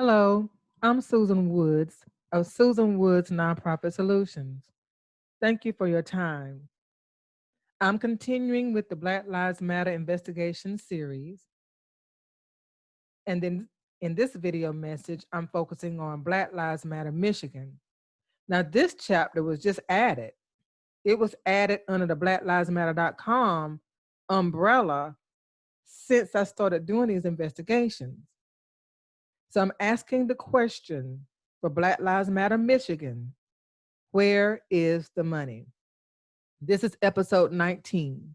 Hello, I'm Susan Woods of Susan Woods Nonprofit Solutions. Thank you for your time. I'm continuing with the Black Lives Matter investigation series. And then in this video message, I'm focusing on Black Lives Matter Michigan. Now, this chapter was just added. It was added under the blacklivesmatter.com umbrella since I started doing these investigations. So I'm asking the question for Black Lives Matter Michigan, where is the money? This is episode 19.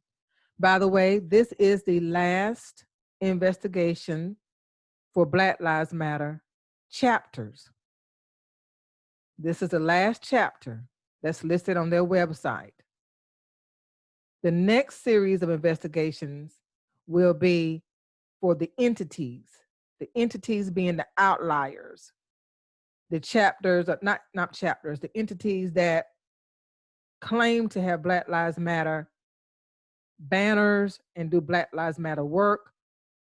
By the way, this is the last investigation for Black Lives Matter chapters. This is the last chapter that's listed on their website. The next series of investigations will be for the entities being the outliers. The chapters are not chapters, the entities that claim to have Black Lives Matter banners and do Black Lives Matter work,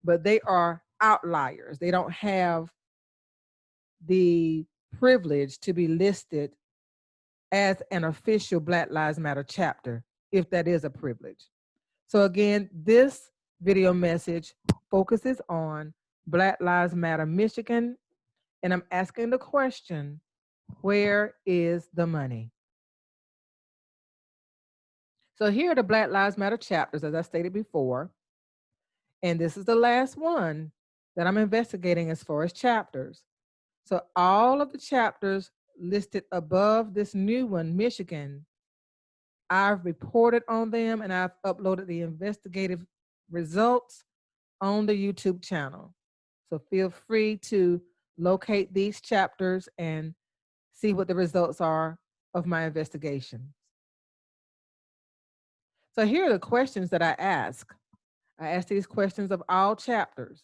but they are outliers. They don't have the privilege to be listed as an official Black Lives Matter chapter, if that is a privilege. So again, this video message focuses on Black Lives Matter Michigan, and I'm asking the question, where is the money? So here are the Black Lives Matter chapters, as I stated before, and this is the last one that I'm investigating as far as chapters. So all of the chapters listed above this new one, Michigan, I've reported on them and I've uploaded the investigative results on the YouTube channel. So feel free to locate these chapters and see what the results are of my investigations. So here are the questions that I ask. I ask these questions of all chapters.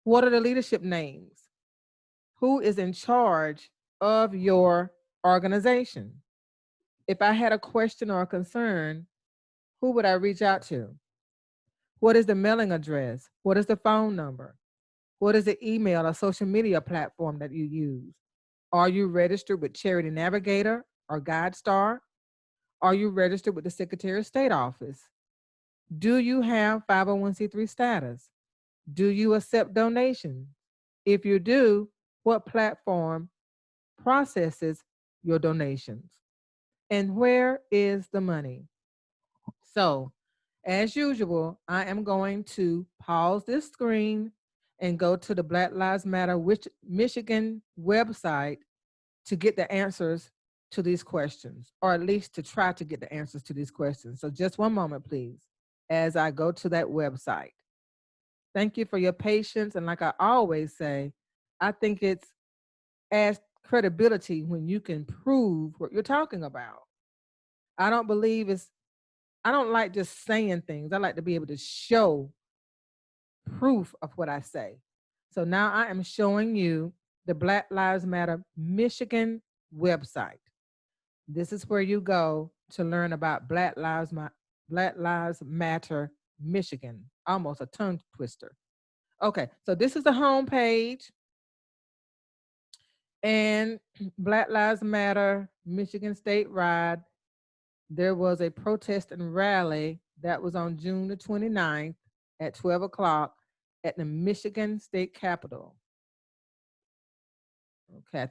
What are the leadership names? Who is in charge of your organization? If I had a question or a concern, who would I reach out to? What is the mailing address? What is the phone number? What is the email or social media platform that you use? Are you registered with Charity Navigator or GuideStar? Are you registered with the Secretary of State office? Do you have 501c3 status? Do you accept donations? If you do, what platform processes your donations? And where is the money? So, as usual, I am going to pause this screen and go to the Black Lives Matter Michigan website to get the answers to these questions, or at least to try to get the answers to these questions. So just one moment, please, as I go to that website. Thank you for your patience. And like I always say, I think it's adds credibility when you can prove what you're talking about. I don't believe it's, I don't like just saying things. I like to be able to show proof of what I say. So now I am showing you the Black Lives Matter Michigan website. This is where you go to learn about Black Lives Matter Michigan. Almost a tongue twister. Okay, so this is the home page. And Black Lives Matter Michigan statewide, there was a protest and rally that was on June the 29th at 12 o'clock at the Michigan State Capitol. Okay,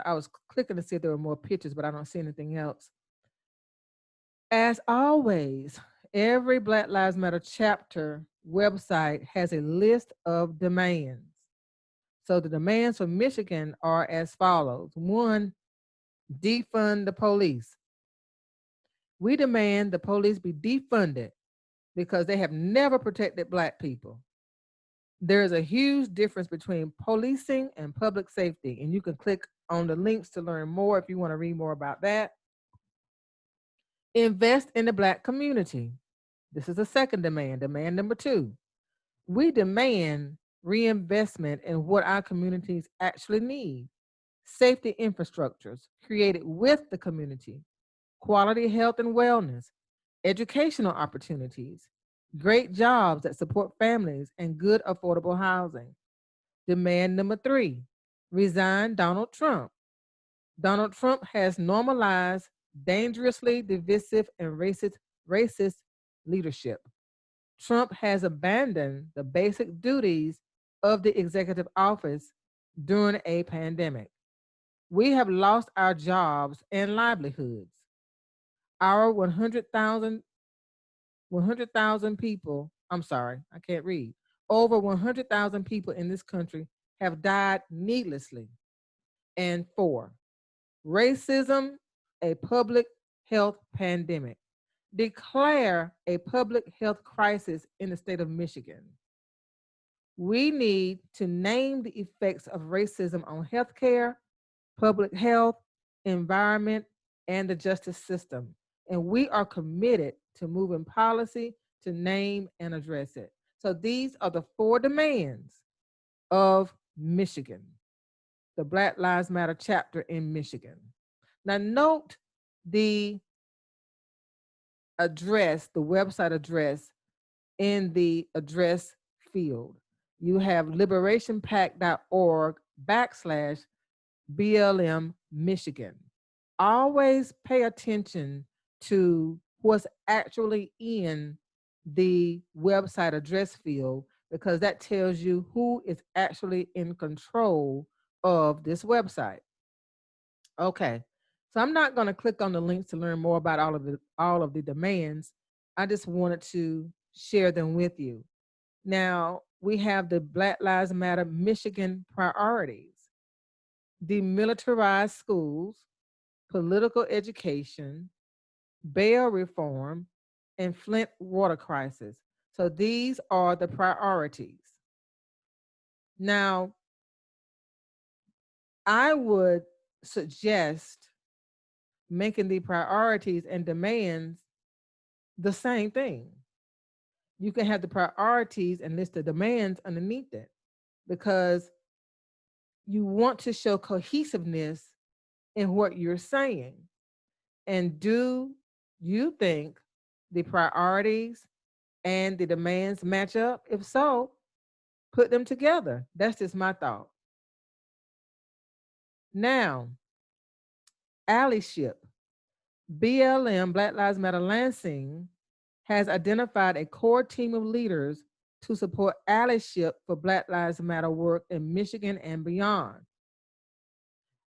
I was clicking to see if there were more pictures, but I don't see anything else. As always, every Black Lives Matter chapter website has a list of demands. So the demands for Michigan are as follows. 1, defund the police. We demand the police be defunded because they have never protected Black people. There is a huge difference between policing and public safety, and you can click on the links to learn more if you want to read more about that. Invest in the Black community. This is the second demand. Demand number 2. We demand reinvestment in what our communities actually need. Safety infrastructures created with the community, quality health and wellness, educational opportunities, great jobs that support families, and good affordable housing. Demand number 3, resign Donald Trump. Donald Trump has normalized dangerously divisive and racist leadership. Trump has abandoned the basic duties of the executive office during a pandemic. We have lost our jobs and livelihoods. Our 100,000 people, I'm sorry, I can't read. Over 100,000 people in this country have died needlessly. And 4, racism, a public health pandemic. Declare a public health crisis in the state of Michigan. We need to name the effects of racism on healthcare, public health, environment, and the justice system. And we are committed to moving policy to name and address it. So these are the 4 demands of Michigan, the Black Lives Matter chapter in Michigan. Now note the address, the website address in the address field. You have liberationpact.org/BLM Michigan. Always pay attention to what's actually in the website address field, because that tells you who is actually in control of this website. Okay, so I'm not going to click on the links to learn more about all of the demands. I just wanted to share them with you. Now, we have the Black Lives Matter Michigan priorities: demilitarized schools, political education, bail reform, and Flint water crisis. So these are the priorities. Now, I would suggest making the priorities and demands the same thing. You can have the priorities and list the demands underneath it, because you want to show cohesiveness in what you're saying. And do you think the priorities and the demands match up? If so, put them together. That's just my thought. Now, allyship. BLM, Black Lives Matter Lansing, has identified a core team of leaders to support allyship for Black Lives Matter work in Michigan and beyond.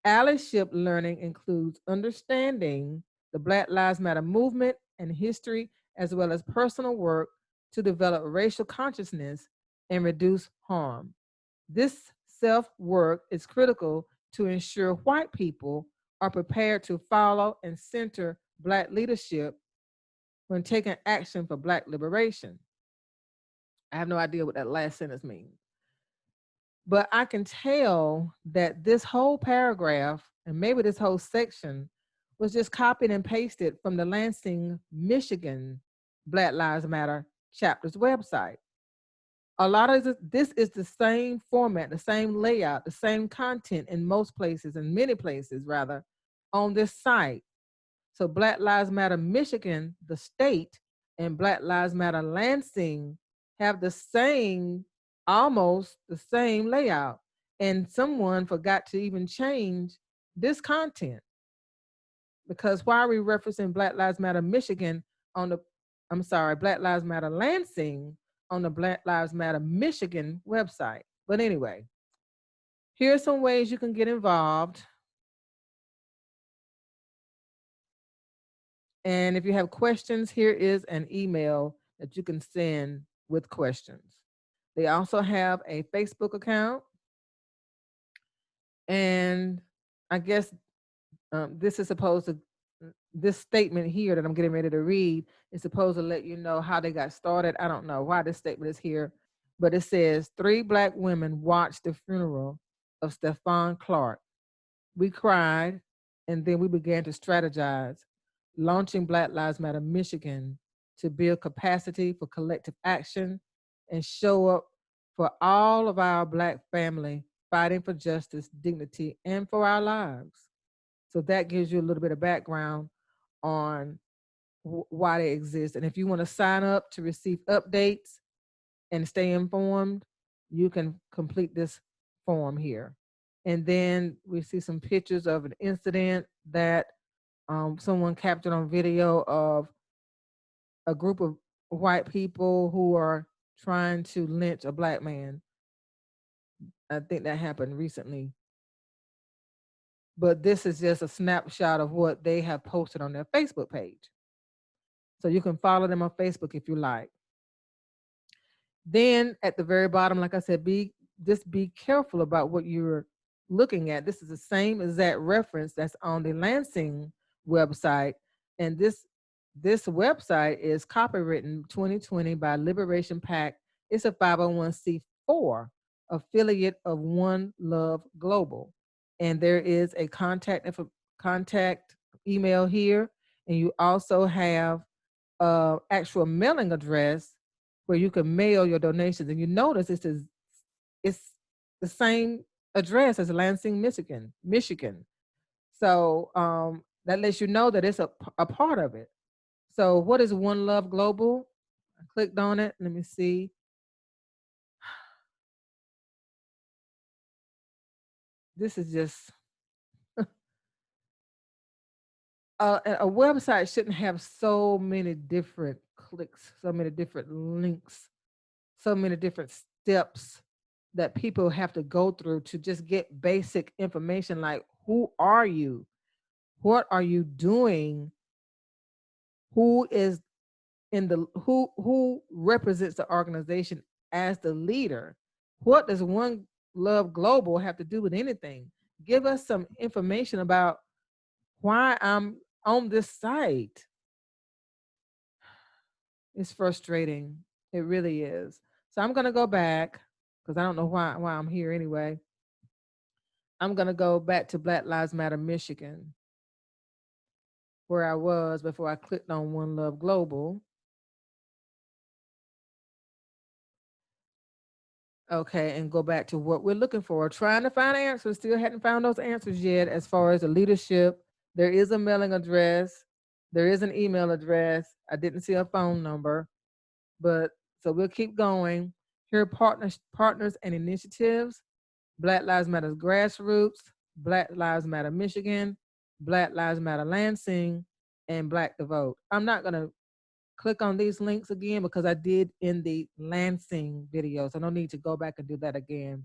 Allyship learning includes understanding the Black Lives Matter movement and history, as well as personal work to develop racial consciousness and reduce harm. This self-work is critical to ensure white people are prepared to follow and center Black leadership when taking action for Black liberation. I have no idea what that last sentence means. But I can tell that this whole paragraph, and maybe this whole section, was just copied and pasted from the Lansing, Michigan Black Lives Matter chapter's website. A lot of this is the same format, the same layout, the same content in most places, in many places rather, on this site. So Black Lives Matter Michigan, the state, and Black Lives Matter Lansing have the same, almost the same layout. And someone forgot to even change this content, because why are we referencing Black Lives Matter Michigan on the, I'm sorry, Black Lives Matter Lansing on the Black Lives Matter Michigan website? But anyway, here are some ways you can get involved. And if you have questions, here is an email that you can send with questions. They also have a Facebook account. And I guess this is supposed to, this statement here that I'm getting ready to read is supposed to let you know how they got started. I don't know why this statement is here, but it says 3 Black women watched the funeral of Stephon Clark. We cried, and then we began to strategize, launching Black Lives Matter Michigan to build capacity for collective action and show up for all of our Black family fighting for justice, dignity, and for our lives. So that gives you a little bit of background on why they exist. And if you want to sign up to receive updates and stay informed, you can complete this form here. And then we see some pictures of an incident that someone captured on video of a group of white people who are trying to lynch a black man. I think that happened recently. But this is just a snapshot of what they have posted on their Facebook page. So you can follow them on Facebook if you like. Then at the very bottom, like I said, just be careful about what you're looking at. This is the same exact reference that's on the Lansing website. And this website is copywritten 2020 by Liberation PAC. It's a 501c4 affiliate of One Love Global. And there is a contact email here. And you also have actual mailing address where you can mail your donations. And you notice it's the same address as Lansing, Michigan. So that lets you know that it's a part of it. So what is One Love Global? I clicked on it. Let me see. This is just a website shouldn't have so many different clicks, so many different links, so many different steps that people have to go through to just get basic information like who are you? What are you doing? Who is who represents the organization as the leader? What does One Love Global have to do with anything? Give us some information about why I'm on this site. It's frustrating. It really is. So I'm going to go back because I don't know why I'm here anyway. I'm going to go back to Black Lives Matter Michigan, where I was before I clicked on One Love Global. Okay, and go back to what we're looking for. Trying to find answers. Still hadn't found those answers yet as far as the leadership. There is a mailing address. There is an email address. I didn't see a phone number, but so we'll keep going. Here are partners and initiatives. Black Lives Matter Grassroots, Black Lives Matter Michigan, Black Lives Matter Lansing, and Black to Vote. I'm not going to click on these links again because I did in the Lansing video, so no need to go back and do that again.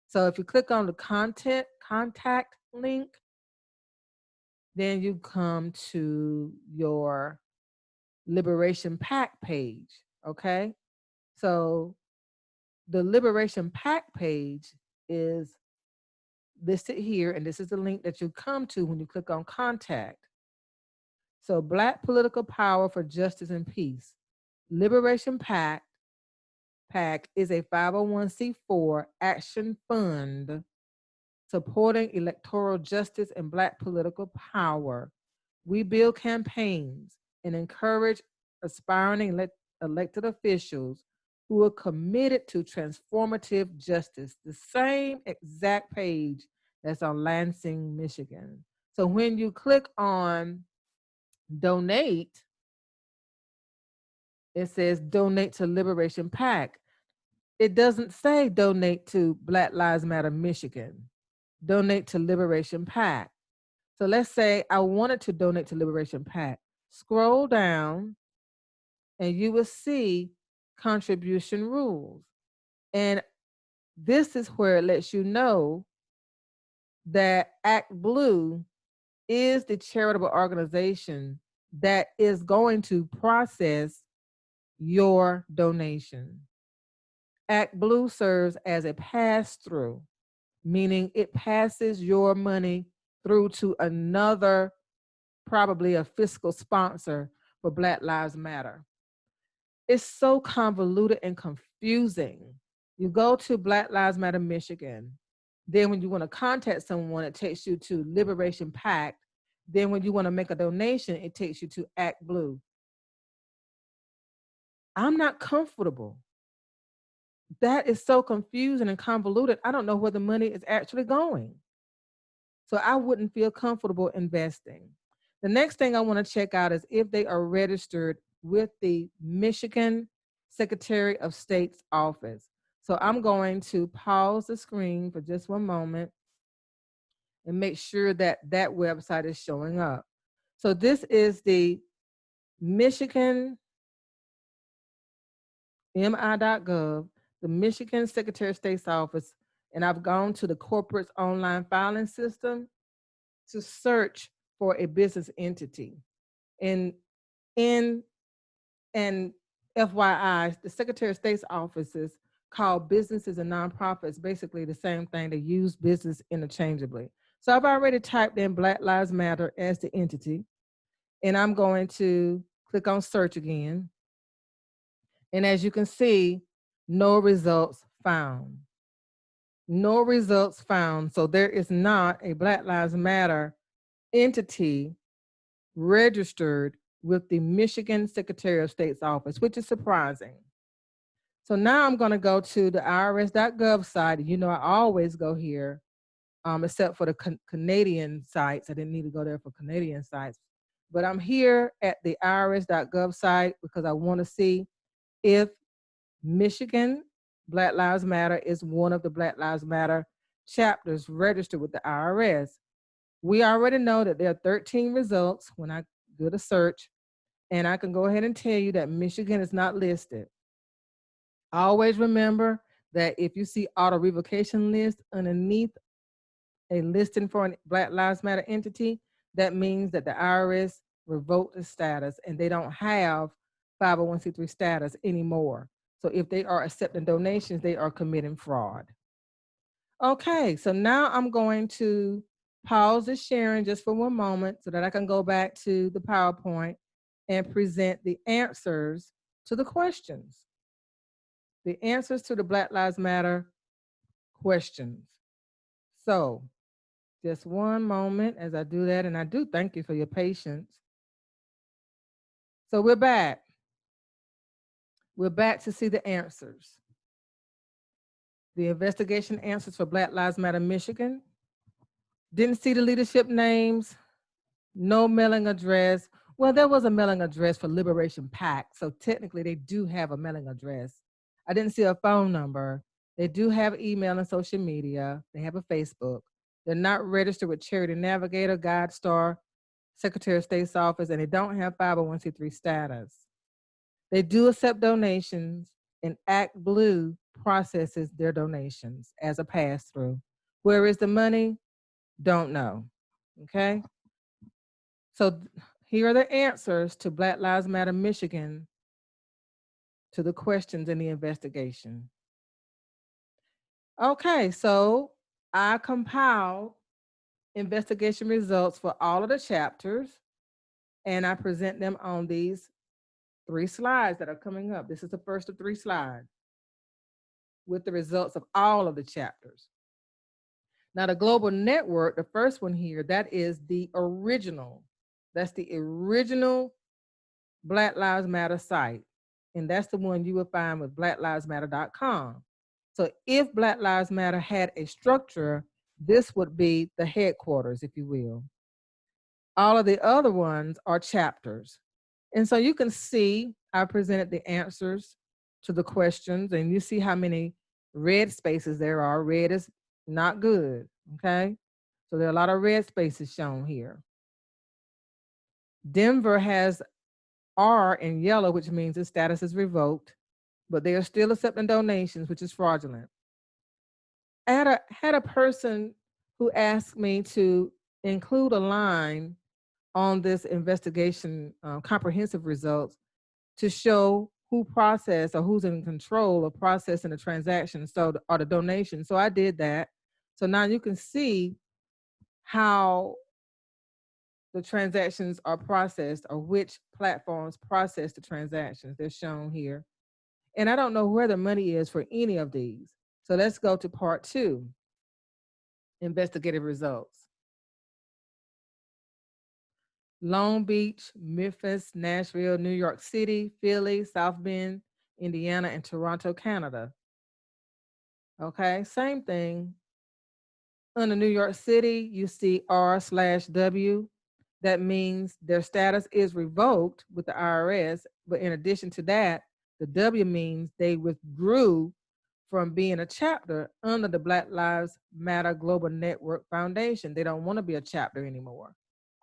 So if you click on the contact link, then you come to your Liberation PAC page, okay? So the Liberation PAC page is listed here, and this is the link that you come to when you click on contact. So Black Political Power for Justice and Peace. Liberation PAC is a 501c4 action fund supporting electoral justice and Black political power. We build campaigns and encourage aspiring elected officials who are committed to transformative justice. The same exact page that's on Lansing, Michigan. So when you click on donate, it says donate to Liberation PAC. It doesn't say donate to Black Lives Matter Michigan. Donate to Liberation PAC. So let's say I wanted to donate to Liberation PAC. Scroll down and you will see contribution rules. And this is where it lets you know that Act Blue is the charitable organization that is going to process your donation. Act Blue serves as a pass-through, meaning it passes your money through to another, probably a fiscal sponsor for Black Lives Matter. It's so convoluted and confusing. You go to Black Lives Matter Michigan. Then when you want to contact someone, it takes you to Liberation PAC. Then when you want to make a donation, it takes you to Act Blue. I'm not comfortable. That is so confusing and convoluted. I don't know where the money is actually going. So I wouldn't feel comfortable investing. The next thing I want to check out is if they are registered with the Michigan Secretary of State's office. So I'm going to pause the screen for just one moment and make sure that that website is showing up. So this is the Michigan mi.gov, the Michigan Secretary of State's office, and I've gone to the corporate's online filing system to search for a business entity. And FYI, the Secretary of State's offices call businesses and nonprofits basically the same thing. They use business interchangeably. So I've already typed in Black Lives Matter as the entity, and I'm going to click on search again. And as you can see, no results found. No results found. So there is not a Black Lives Matter entity registered with the Michigan Secretary of State's office, which is surprising. So now I'm going to go to the IRS.gov site. You know, I always go here, except for the Canadian sites. I didn't need to go there for Canadian sites. But I'm here at the IRS.gov site because I want to see if Michigan Black Lives Matter is one of the Black Lives Matter chapters registered with the IRS. We already know that there are 13 results when I do the search, and I can go ahead and tell you that Michigan is not listed. Always remember that if you see auto revocation list underneath a listing for a Black Lives Matter entity, that means that the IRS revoked the status and they don't have 501c3 status anymore. So if they are accepting donations, they are committing fraud. Okay, so now I'm going to pause the sharing just for one moment so that I can go back to the PowerPoint and present the answers to the questions. The answers to the Black Lives Matter questions. So just one moment as I do that, and I do thank you for your patience. So we're back. We're back to see the answers. The investigation answers for Black Lives Matter Michigan. Didn't see the leadership names, no mailing address. Well, there was a mailing address for Liberation PAC, so technically they do have a mailing address. I didn't see a phone number. They do have email and social media. They have a Facebook. They're not registered with Charity Navigator, GuideStar, Secretary of State's office, and they don't have 501c3 status. They do accept donations, and Act Blue processes their donations as a pass-through. Where is the money? Don't know, okay? So here are the answers to Black Lives Matter Michigan to the questions in the investigation. Okay, so I compiled investigation results for all of the chapters, and I present them on these 3 slides that are coming up. This is the first of 3 slides with the results of all of the chapters. Now, the global network, the first one here, that is the original. That's the original Black Lives Matter site. And that's the one you will find with blacklivesmatter.com. So if Black Lives Matter had a structure, this would be the headquarters, if you will. All of the other ones are chapters. And so you can see I presented the answers to the questions, and you see how many red spaces there are. Red is not good, okay? So there are a lot of red spaces shown here. Denver has R in yellow, which means its status is revoked, but they are still accepting donations, which is fraudulent. I had a person who asked me to include a line on this investigation comprehensive results to show who processed or who's in control of processing the transaction, or the donation. So I did that. So now you can see how the transactions are processed, or which platforms process the transactions. They're shown here. And I don't know where the money is for any of these. So let's go to part 2, investigative results. Long Beach, Memphis, Nashville, New York City, Philly, South Bend, Indiana, and Toronto, Canada. Okay, same thing. Under New York City, you see R/W. That means their status is revoked with the IRS. But in addition to that, the W means they withdrew from being a chapter under the Black Lives Matter Global Network Foundation. They don't want to be a chapter anymore.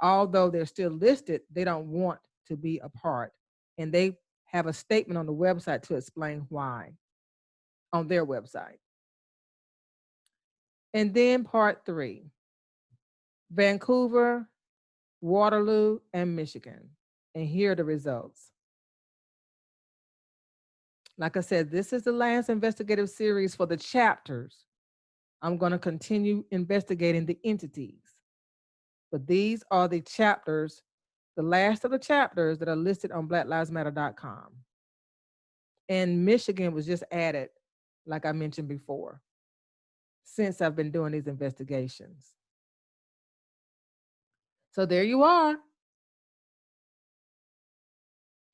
Although they're still listed, they don't want to be a part. And they have a statement on the website to explain why on their website. And then part 3, Vancouver, Waterloo, and Michigan. And here are the results. Like I said, this is the last investigative series for the chapters. I'm going to continue investigating the entities. But these are the chapters, the last of the chapters that are listed on blacklivesmatter.com. And Michigan was just added, like I mentioned before, since I've been doing these investigations. So there you are.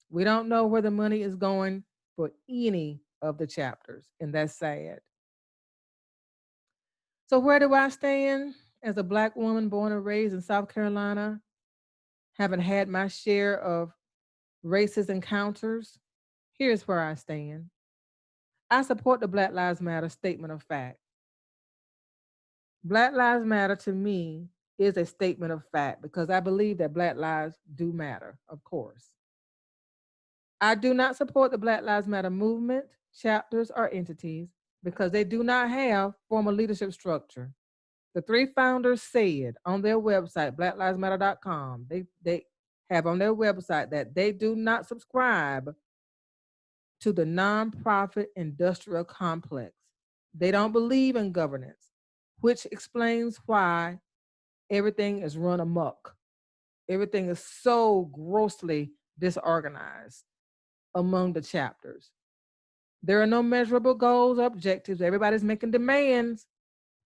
We don't know where the money is going for any of the chapters, and that's sad. So where do I stand as a Black woman born and raised in South Carolina, having had my share of racist encounters? Here's where I stand. I support the Black Lives Matter statement of fact. Black Lives Matter to me is a statement of fact because I believe that Black lives do matter, of course. I do not support the Black Lives Matter movement, chapters, or entities because they do not have formal leadership structure. The 3 founders said on their website, blacklivesmatter.com, they have on their website that they do not subscribe to the nonprofit industrial complex. They don't believe in governance, which explains why everything is run amok. Everything is so grossly disorganized among the chapters. There are no measurable goals or objectives. Everybody's making demands,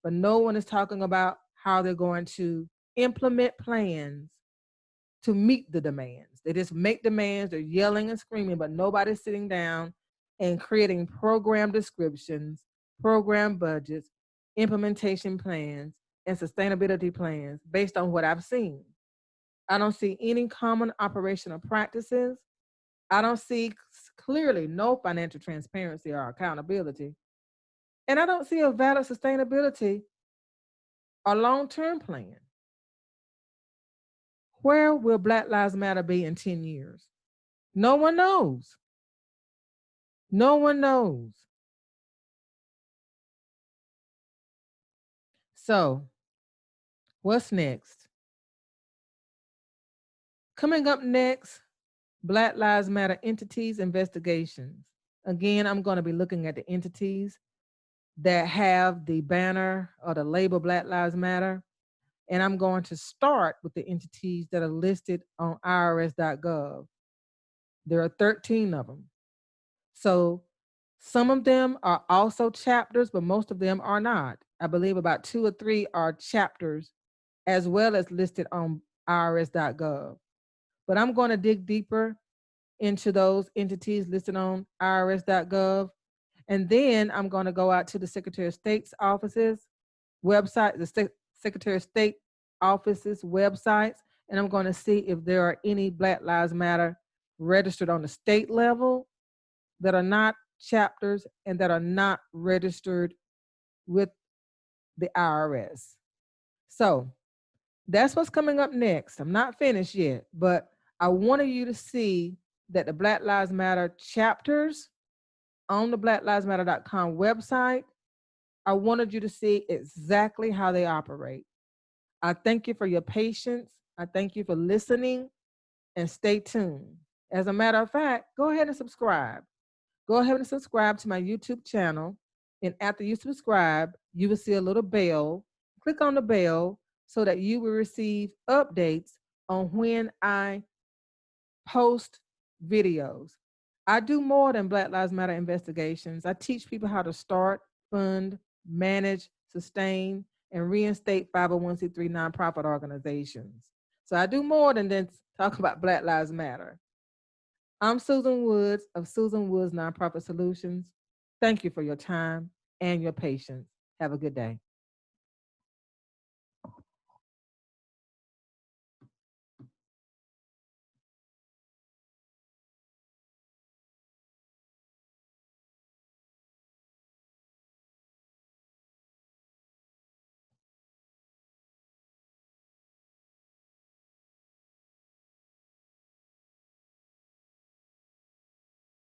but no one is talking about how they're going to implement plans to meet the demands. They just make demands, they're yelling and screaming, but nobody's sitting down and creating program descriptions, program budgets, implementation plans, and sustainability plans based on what I've seen. I don't see any common operational practices. I don't see clearly no financial transparency or accountability. And I don't see a valid sustainability or long-term plan. Where will Black Lives Matter be in 10 years? No one knows. No one knows. So, what's next? Coming up next, Black Lives Matter entities investigations. Again, I'm going to be looking at the entities that have the banner or the label Black Lives Matter. And I'm going to start with the entities that are listed on irs.gov. There are 13 of them. So some of them are also chapters, but most of them are not. I believe about 2 or 3 are chapters as well as listed on irs.gov. But I'm going to dig deeper into those entities listed on irs.gov. And then I'm going to go out to the Secretary of State's offices website, the Secretary of State offices websites, and I'm going to see if there are any Black Lives Matter registered on the state level that are not chapters and that are not registered with the IRS. So that's what's coming up next. I'm not finished yet, but I wanted you to see that the Black Lives Matter chapters on the blacklivesmatter.com website, I wanted you to see exactly how they operate. I thank you for your patience. I thank you for listening, and stay tuned. As a matter of fact, go ahead and subscribe. Go ahead and subscribe to my YouTube channel. And after you subscribe, you will see a little bell. Click on the bell so that you will receive updates on when I post videos. I do more than Black Lives Matter investigations. I teach people how to start, fund, manage, sustain, and reinstate 501c3 nonprofit organizations. So I do more than talk about Black Lives Matter. I'm Susan Woods of Susan Woods Nonprofit Solutions. Thank you for your time and your patience. Have a good day.